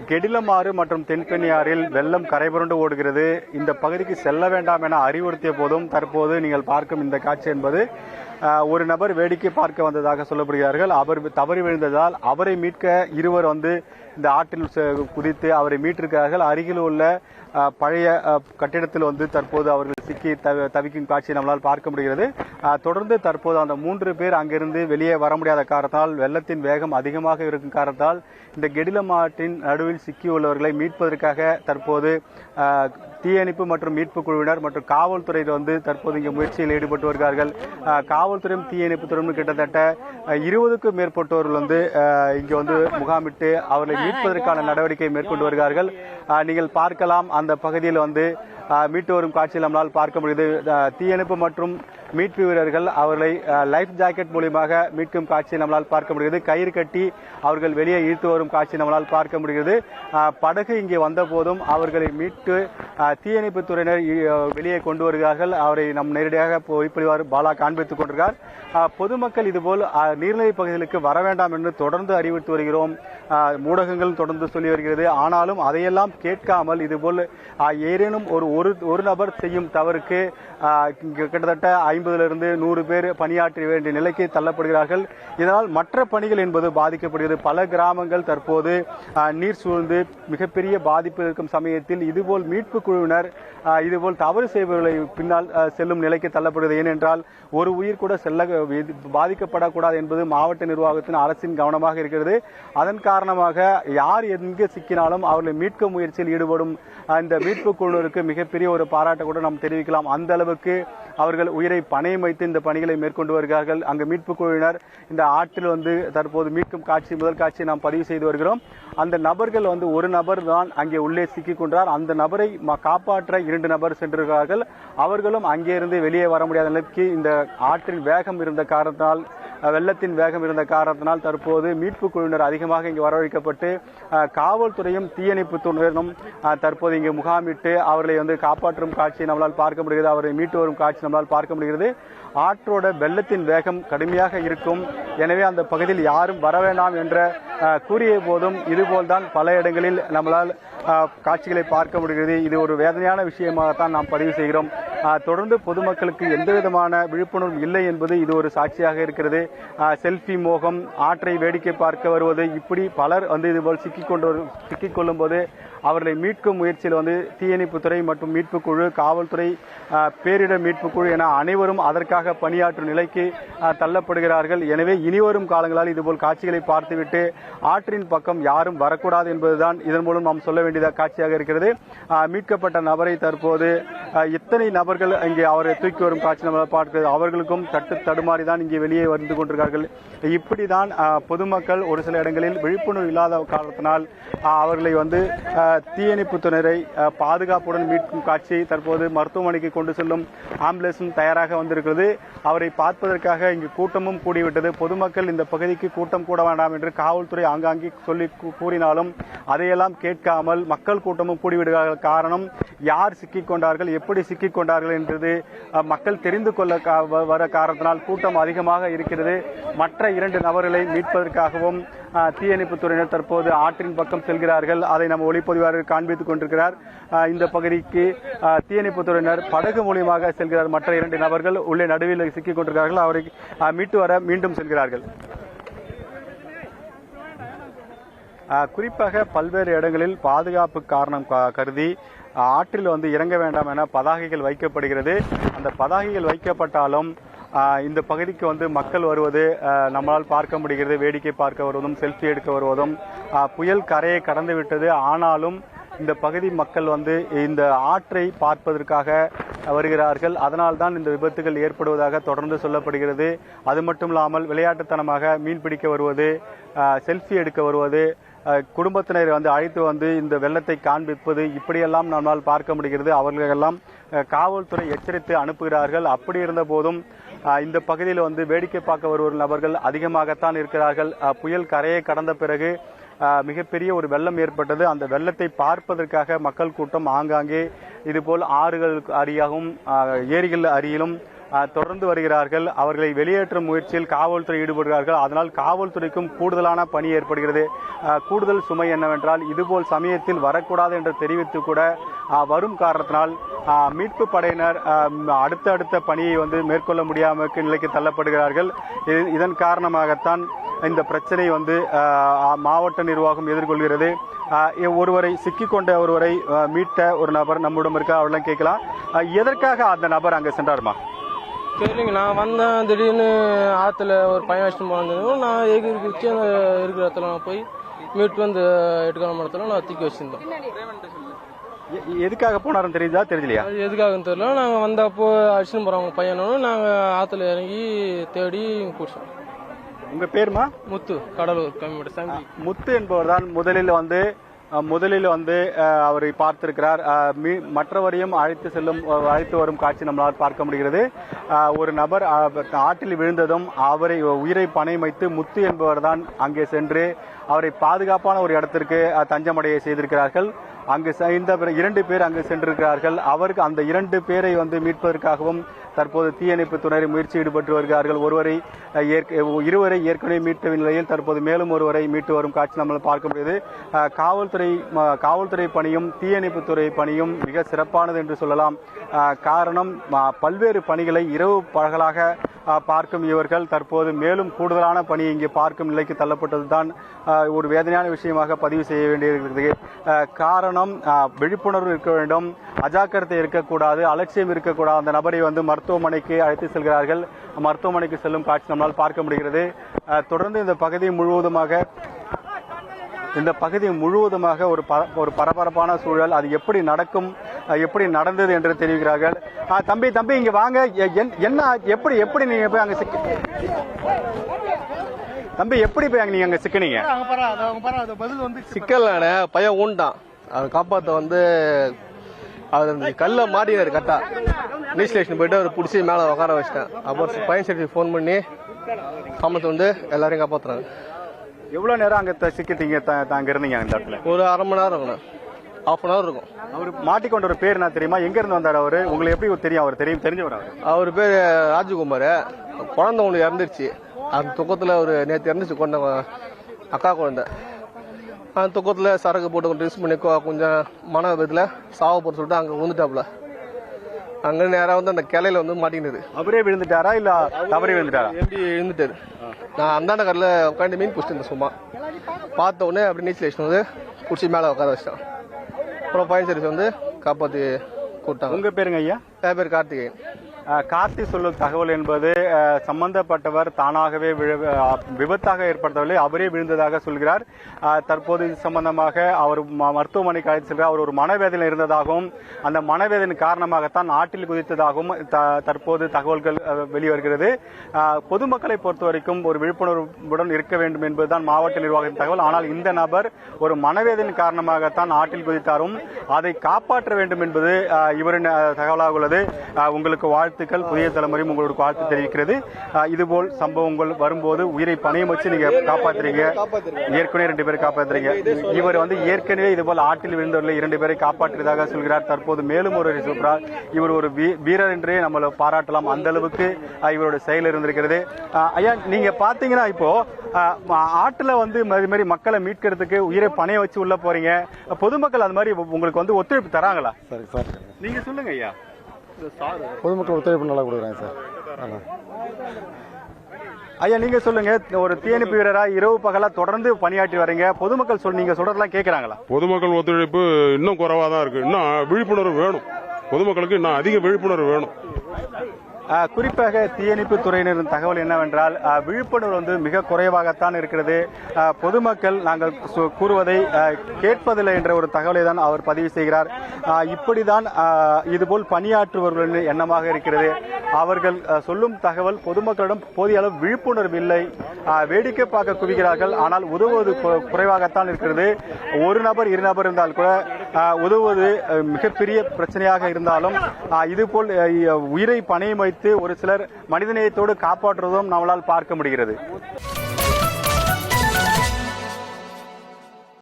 கெடிலமாறு மற்றும் தென்பெண்ணியாறில் வெள்ளம் கரைபுரண்டு ஓடுகிறது. இந்த பகுதிக்கு செல்ல வேண்டாம் என அறிவுறுத்திய போதும் தற்போது நீங்கள் பார்க்கும் இந்த காட்சி என்பது ஒரு நபர் வேடிக்கை பார்க்க வந்ததாக சொல்லப்படுகிறார்கள். அவர் தவறி விழுந்ததால் அவரை மீட்க இருவர் இந்த ஆற்றில் குதித்து அவரை மீட்டிருக்கிறார்கள். அருகில் உள்ள பழைய கட்டிடத்தில் தற்போது அவர்கள் சிக்கி தவிக்கும் காட்சியை நம்மளால் பார்க்க முடிகிறது. தொடர்ந்து தற்போது அந்த 3 பேர் அங்கிருந்து வெளியே வர முடியாத காரணத்தால் வெள்ளத்தின் வேகம் அதிகமாக இருக்கும் காரணத்தால் இந்த கெடிலமாற்றின் நடுவில் சிக்கியுள்ளவர்களை மீட்பதற்காக தற்போது தீயணைப்பு மற்றும் மீட்பு குழுவினர் மற்றும் காவல்துறையினர் தற்போது இங்கு முயற்சியில் ஈடுபட்டு வருகிறார்கள். காவல்துறையும் தீயணைப்பு துறையும் கிட்டத்தட்ட 20க்கும் மேற்பட்டோர்கள் இங்கு முகாமிட்டு அவர்களை மீட்பதற்கான நடவடிக்கை மேற்கொண்டு வருகிறார்கள். நீங்கள் பார்க்கலாம், அந்த பகுதியில் மீட்டு வரும் காட்சியில் நம்மளால் பார்க்க முடியுது. தீயணைப்பு மற்றும் மீட்பு வீரர்கள் அவர்களை லைஃப் ஜாக்கெட் மூலமாக மீட்கும் காட்சியை நம்மளால் பார்க்க முடிகிறது. கயிறு கட்டி அவர்கள் வெளியே இழுத்து வரும் காட்சி நம்மளால் பார்க்க முடிகிறது. படகு இங்கே வந்த போதும் அவர்களை மீட்டு தீயணைப்பு துறையினர் வெளியே கொண்டு வருகிறார்கள். அவரை நம் நேரடியாக ஒளிப்பதிவாளர் பாலா காண்பித்துக் கொண்டிருக்கிறார். பொதுமக்கள் இதுபோல் நீர்நிலை பகுதிகளுக்கு வர வேண்டாம் என்று தொடர்ந்து அறிவுறுத்தி வருகிறோம். ஊடகங்கள் தொடர்ந்து சொல்லி வருகிறது. ஆனாலும் அதையெல்லாம் கேட்காமல் இதுபோல் ஏதேனும் ஒரு நபர் செய்யும் தவறுக்கு கிட்டத்தட்ட 50லிருந்து 100 பேர் பணியாற்ற வேண்டிய நிலைக்கு தள்ளப்படுகிறார்கள். இதனால் மற்ற பணிகள் என்பது பாதிக்கப்படுகிறது. பல கிராமங்கள் தற்போது நீர் சூழ்ந்து மிகப்பெரிய பாதிப்பு இருக்கும் சமயத்தில் இதுபோல் மீட்பு குழுவினர் இதுபோல் தவறு செய்பவர்களை பின்னால் செல்லும் நிலைக்கு தள்ளப்படுகிறது. ஏனென்றால் ஒரு உயிர் கூட பாதிக்கப்படக்கூடாது என்பது மாவட்ட நிர்வாகத்தின் அரசின் கவனமாக இருக்கிறது. அதன் காரணமாக யார் எங்கு சிக்கினாலும் அவர்களை மீட்கும் முயற்சியில் ஈடுபடும் இந்த மீட்பு குழுவினருக்கு மிகப்பெரிய ஒரு பாராட்டை கூட நாம் தெரிவிக்கலாம். அந்த அளவுக்கு அவர்கள் உயிரை பணயம் வைத்து இந்த பணிகளை மேற்கொண்டு வருகிறார்கள். அங்கு மீட்பு குழுவினர் இந்த ஆற்றில் தற்போது மீட்கும் காட்சி முதல் காட்சியை நாம் பதிவு செய்து வருகிறோம். அந்த நபர்கள் ஒரு நபர் தான் அங்கே உள்ளே சிக்கிக் கொண்டார். அந்த நபரை காப்பாற்ற 2 நபர் சென்றிருக்கிறார்கள். அவர்களும் அங்கே இருந்து வெளியே வர முடியாத நிலைக்கு இந்த ஆற்றின் வேகம் இருந்த காரணத்தினால் வெள்ளத்தின் வேகம் இருந்த காரணத்தினால் தற்போது மீட்பு குழுவினர் அதிகமாக இங்கு வரவழைக்கப்பட்டு காவல்துறையும் தீயணைப்பு துறையினரும் தற்போது இங்கு முகாமிட்டு அவர்களை காப்பாற்றும் காட்சியை நம்மளால் பார்க்க முடிகிறது. அவரை மீட்டு வரும் காட்சி நம்மளால் பார்க்க முடிகிறது. ஆற்றோட வெள்ளத்தின் வேகம் கடுமையாக இருக்கும். எனவே அந்த பகுதியில் யாரும் வர வேண்டாம் என்ற கூறிய போதும் இதுபோல்தான் பல இடங்களில் நம்மளால் காட்சிகளை பார்க்க முடிகிறது. இது ஒரு வேதனையான விஷயமாகத்தான் நாம் பதிவு செய்கிறோம். தொடர்ந்து பொதுமக்களுக்கு எந்த விதமான விழிப்புணர்வு இல்லை என்பது இது ஒரு சாட்சியாக இருக்கிறது. செல்ஃபி மோகம், ஆற்றை வேடிக்கை பார்க்க வருவது, இப்படி பலர் இதுபோல் சிக்கிக் கொள்ளும் போது அவர்களை மீட்கும் முயற்சியில் தீயணைப்புத்துறை மற்றும் மீட்பு குழு, காவல்துறை, பேரிடர் மீட்பு குழு என அனைவரும் அதற்காக பணியாற்றும் நிலைக்கு தள்ளப்படுகிறார்கள். எனவே இனிவரும் காலங்களால் இதுபோல் காட்சிகளை பார்த்துவிட்டு ஆற்றின் பக்கம் யாரும் வரக்கூடாது என்பதுதான் இதன் மூலம் நாம் சொல்ல வேண்டியதாக காட்சியாக இருக்கிறது. மீட்கப்பட்ட நபரை தற்போது எத்தனை நபர்கள் இங்கே அவரை தூக்கி வரும் காட்சி நம்ம பார்க்கிறது. அவர்களுக்கும் தடுமாறிதான் இங்கே வெளியே வந்து கொண்டிருக்கிறார்கள். இப்படிதான் பொதுமக்கள் ஒரு சில இடங்களில் விழிப்புணர்வு இல்லாத காரணத்தினால் அவர்களை தீயணைப்புத்துறையினரை பாதுகாப்புடன் மீட்கும் காட்சி தற்போது மருத்துவமனைக்கு கொண்டு செல்லும் ஆம்புலன்ஸும் தயாராக வந்திருக்கிறது. அவரை பார்ப்பதற்காக இங்கு கூட்டமும் கூடிவிட்டது. பொதுமக்கள் இந்த பகுதிக்கு கூட்டம் கூட வேண்டாம் என்று காவல்துறை ஆங்காங்கே சொல்லி கூறினாலும் அதையெல்லாம் கேட்காமல் மக்கள் கூட்டமும் கூடிவிடுகிறார்கள். காரணம், யார் சிக்கிக் கொண்டார்கள், எப்படி சிக்கிக் கொண்டார்கள் என்றது மக்கள் தெரிந்து கொள்ள வர காரணத்தினால் கூட்டம் அதிகமாக இருக்கிறது. மற்ற 2 நபர்களை மீட்பதற்காகவும் தீயணைப்புத்துறையினர் தற்போது ஆற்றின் பக்கம் செல்கிறார்கள். அதை நம்ம ஒளிப்பதிவாளர் காண்பித்துக் கொண்டிருக்கிறார். இந்த பகுதிக்கு தீயணைப்புத்துறையினர் படகு மூலியமாக செல்கிறார். மற்ற 2 நபர்கள் உள்ளே நடுவில் சிக்கிக் கொண்டிருக்கிறார்கள். அவரை மீட்டு வர மீண்டும் செல்கிறார்கள். குறிப்பாக பல்வேறு இடங்களில் பாதுகாப்பு காரணம் கருதி ஆற்றில் இறங்க வேண்டாம் என பதாகைகள் வைக்கப்படுகிறது. அந்த பதாகைகள் வைக்கப்பட்டாலும் இந்த பகுதிக்கு மக்கள் வருவது நம்மளால் பார்க்க முடிகிறது. வேடிக்கை பார்க்க வருவதும் செல்ஃபி எடுக்க வருவதும் புயல் கரையை கடந்து விட்டது. ஆனாலும் இந்த பகுதி மக்கள் இந்த ஆற்றை பார்ப்பதற்காக வருகிறார்கள். அதனால்தான் இந்த விபத்துகள் ஏற்படுவதாக தொடர்ந்து சொல்லப்படுகிறது. அது மட்டுமில்லாமல் விளையாட்டுத்தனமாக மீன் பிடிக்க வருவது, செல்ஃபி எடுக்க வருவது, குடும்பத்தினர் அழைத்து இந்த வெள்ளத்தை காண்பிப்பது, இப்படியெல்லாம் நம்மால் பார்க்க முடிகிறது. அவர்களெல்லாம் காவல்துறை எச்சரித்து அனுப்புகிறார்கள். அப்படி இருந்த போதும் இந்த பகுதியில் வேடிக்கை பார்க்க வருவோர் நபர்கள் அதிகமாகத்தான் இருக்கிறார்கள். புயல் கரையை கடந்த பிறகு மிகப்பெரிய ஒரு வெள்ளம் ஏற்பட்டது. அந்த வெள்ளத்தை பார்ப்பதற்காக மக்கள் கூட்டம் ஆங்காங்கே இதுபோல் ஆறுகள் அருகாகவும் ஏரிகள் அருகிலும் தொடர்ந்து வருகிறார்கள். அவர்களை வெளியேற்றும் முயற்சியில் காவல்துறை ஈடுபடுகிறார்கள். அதனால் காவல்துறைக்கும் கூடுதலான பணி ஏற்படுகிறது. கூடுதல் சுமை என்னவென்றால் இதுபோல் சமயத்தில் வரக்கூடாது என்று தெரிவித்து கூட வரும் காரணத்தினால் மீட்பு படையினர் அடுத்த பணியை மேற்கொள்ள முடியாம நிலைக்கு தள்ளப்படுகிறார்கள். இதன் காரணமாகத்தான் இந்த பிரச்சனை மாவட்ட நிர்வாகம் எதிர்கொள்கிறது. ஒருவரை சிக்கிக்கொண்ட ஒருவரை மீட்ட ஒரு நபர் நம்மிடம் இருக்கா, அவெல்லாம் கேட்கலாம். எதற்காக அந்த நபர் அங்க சென்றாருமா? சரிங்க, நான் வந்தேன். திடீர்னு ஆற்றுல ஒரு பையன் வச்சுட்டு போனது. நான் எகிரிச்சு இருக்கிற இடத்துல நான் போய் மீட்டு எட்டுக்கான இடத்துல நான் தூக்கி வச்சிருந்தோம். எதுக்காக போனாருன்னு தெரியுதா தெரியலையா? எதுக்காகன்னு தெரியல. நாங்கள் வந்தப்போ அடிச்சுன்னு போகிறோம் பையனும். நாங்கள் ஆற்றுல இறங்கி தேடி பிடிச்சோம். உங்க பேருமா? முத்து, கடலூர் கம்மியோட முத்து என்பவர் தான் முதலில் அவரை பார்த்திருக்கிறார். மற்றவரையும் அழைத்து வரும் காட்சி நம்மளால் பார்க்க முடிகிறது. ஒரு நபர் ஆற்றில் விழுந்ததும் அவரை உயிரை பணயம் வைத்து முத்து என்பவர் தான் அங்கே சென்று அவரை பாதுகாப்பான ஒரு இடத்திற்கு தஞ்சமடைய செய்திருக்கிறார்கள். அங்கு இந்த 2 பேர் அங்கு சென்றிருக்கிறார்கள். அவருக்கு அந்த 2 பேரை மீட்பதற்காகவும் தற்போது தீயணைப்பு துறையினர் முயற்சி ஈடுபட்டு வருகிறார்கள். இருவரை ஏற்கனவே மீட்ட நிலையில் தற்போது மேலும் ஒருவரை மீட்டு வரும் காட்சி நம்மளால் பார்க்க முடியுது. காவல்துறை பணியும் தீயணைப்பு துறை பணியும் மிக சிறப்பானது என்று சொல்லலாம். காரணம், பல்வேறு பணிகளை இரவு பகலாக பார்க்கும் இவர்கள் தற்போது மேலும் கூடுதலான பணி இங்கே பார்க்கும் நிலைக்கு தள்ளப்பட்டதுதான் ஒரு வேதனையான விஷயமாக பதிவு செய்ய வேண்டியிருக்கிறது. காரணம், விழிப்புணர்வு இருக்க வேண்டும், அஜாக்கிரதை இருக்கக்கூடாது, அலட்சியம் இருக்கக்கூடாது. அந்த நபரை மருத்துவமனைக்கு அழைத்து செல்கிறார்கள். மருத்துவமனைக்கு செல்லும் காட்சி நம்மால் பார்க்க முடிகிறது. தொடர்ந்து இந்த பகுதி முழுவதுமாக ஒரு பரபரப்பான சூழல். அது எப்படி நடக்கும், எப்படி நடந்தது என்று தெரிவிக்கிறார்கள். தம்பி இங்க வாங்க. என்ன எப்படி நீங்க போய் அங்க தம்பி எப்படி போய் நீங்க அங்க சிக்கினீங்க? சிக்கலான பையன் ஊண்டான். அதை காப்பாத்த அவர் கல்ல மாட்டினாரு. கரெக்டா நியூஸ் ஸ்டேஷன் போயிட்டு அவர் பிடிச்சி மேல உட்கார வச்சிட்டேன். அப்புறம் பையன் சரி போன் பண்ணி காமத்து எல்லாரையும் காப்பாத்துறாங்க. எவ்வளவு நேரம் அங்க சிக்கிட்டீங்க? அங்க இருந்தீங்க அந்த இடத்துல? ஒரு அரை மணி நேரம் இருக்கணும், 1/2 hour இருக்கும். அவர் மாட்டிக்கொண்ட ஒரு பேர் என்ன தெரியுமா? எங்க இருந்து வந்தாரு அவரு? உங்களுக்கு எப்படி தெரியும்? அவர் தெரிஞ்சவர்? அவர் பேர் ராஜகுமார். குழந்தை ஒண்ணு இறந்துருச்சு. அந்த துக்கத்துல ஒரு நேற்று இறந்துச்சு கொண்ட அக்கா குழந்தை. அந்த துக்கத்துல சரக்கு போட்டு ட்ரெஸ் பண்ணி கொஞ்சம் மன விதத்துல சாவ போட்டு சொல்லிட்டு அங்க விழுந்துட்டாப்ல. அங்க நேரா அந்த கிளையில மாட்டிக்கினது. அவரே விழுந்துட்டாரா இல்ல தவறி விழுந்துட்டாரா? எப்படி விழுந்துட்டாரு. நான் அந்தாண்ட கடல உட்காந்து மீன் பிடிச்சிட்டு இருந்தேன். சும்மா பார்த்த உடனே அப்படி நீச்சல் அடிச்சு பிடிச்சி மேல உட்கார வச்சிட்டான். அப்புறம் ஃபயர் சர்வீஸ் காப்பாத்தி கூட்டாங்க. உங்க பேருங்க ஐயா? என் பேர் கார்த்திகேயன். கார்த்தி சொல்லும் தகவல் என்பது சம்பந்தப்பட்டவர் தானாகவே விபத்தாக ஏற்படுத்தவில்லை, அவரே விழுந்ததாக சொல்கிறார். தற்போது இது சம்பந்தமாக அவர் மருத்துவமனைக்கு அழைத்து செல்கிறார். அவர் ஒரு மனவேதனை இருந்ததாகவும் அந்த மனவேதனை காரணமாகத்தான் ஆற்றில் குதித்ததாகவும் தற்போது தகவல்கள் வெளிவருகிறது. பொதுமக்களை பொறுத்தவரைக்கும் ஒரு விழிப்புணர்வுடன் இருக்க வேண்டும் என்பதுதான் மாவட்ட நிர்வாகத்தின் தகவல். ஆனால் இந்த நபர் ஒரு மனவேதனை காரணமாகத்தான் ஆற்றில் குதித்தாரும் அதை காப்பாற்ற வேண்டும் என்பது இவரின் தகவலாக உள்ளது. உங்களுக்கு வாழ்த்துக்கள். புதிய தலைமுறையும் உங்களுக்கு வாழ்த்து தெரிவிக்கிறது. இதுபோல் சம்பவங்கள் வரும்போது உயிரை பணையம் வச்சு நீங்க காப்பாத்துறீங்க. ஏற்கனவே 2 பேரை காப்பாத்துறீங்க. இவர் ஏற்கனவே இதுபோல் ஆற்றில் விழுந்தவர்களை 2 பேரை காப்பாற்றியதாக சொல்கிறார். தற்போது மேலும் ஒரு சொல்றார். இவர் ஒரு வீரர் என்றே நம்மள பாராட்டலாம். அந்த அளவுக்கு இவருடைய செயல் இருந்திருக்கிறது. ஐயா, நீங்க பாத்தீங்கன்னா இப்போ ஆற்றுல மாதிரி மக்களை மீட்கிறதுக்கு உயிரை பணைய வச்சு உள்ள போறீங்க. பொதுமக்கள் அது மாதிரி உங்களுக்கு ஒத்துழைப்பு தராங்களா? சரி சார், நீங்க சொல்லுங்க ஐயா. பொதுமக்கள் ஒத்துழைப்பு நல்லா கொடுக்குறாங்க சார். ஐயா, நீங்க சொல்லுங்க. ஒரு தீயணைப்பு வீரரா இரவு பகலா தொடர்ந்து பணியாற்றி வரீங்க. பொதுமக்கள் நீங்க சொல்றதெல்லாம் கேட்கறாங்களா? பொதுமக்கள் ஒத்துழைப்பு இன்னும் குறைவா தான் இருக்கு. இன்னும் விழிப்புணர்வு வேணும். பொதுமக்களுக்கு இன்னும் அதிக விழிப்புணர்வு வேணும். குறிப்பாக தீயணைப்பு துறையினரின் தகவல் என்னவென்றால் விழிப்புணர்வு மிக குறைவாகத்தான் இருக்கிறது. பொதுமக்கள் நாங்கள் கூறுவதை கேட்பதில்லை என்ற ஒரு தகவலை தான் அவர் பதிவு செய்கிறார். இப்படிதான் இதுபோல் பணியாற்றுபவர்களின் எண்ணமாக இருக்கிறது. அவர்கள் சொல்லும் தகவல் பொதுமக்களிடம் போதிய அளவு விழிப்புணர்வு இல்லை. வேடிக்கை பார்க்க குவிக்கிறார்கள். ஆனால் உதவுவது குறைவாகத்தான் இருக்கிறது. 1 நபர் 2 நபர் இருந்தால் கூட உதவுவது மிகப்பெரிய பிரச்சனையாக இருந்தாலும் இதுபோல் உயிரை பணையம் வைத்து ஒரு சிலர் மனிதநேயத்தோடு காப்பாற்றுவதும் நம்மளால் பார்க்க முடிகிறது.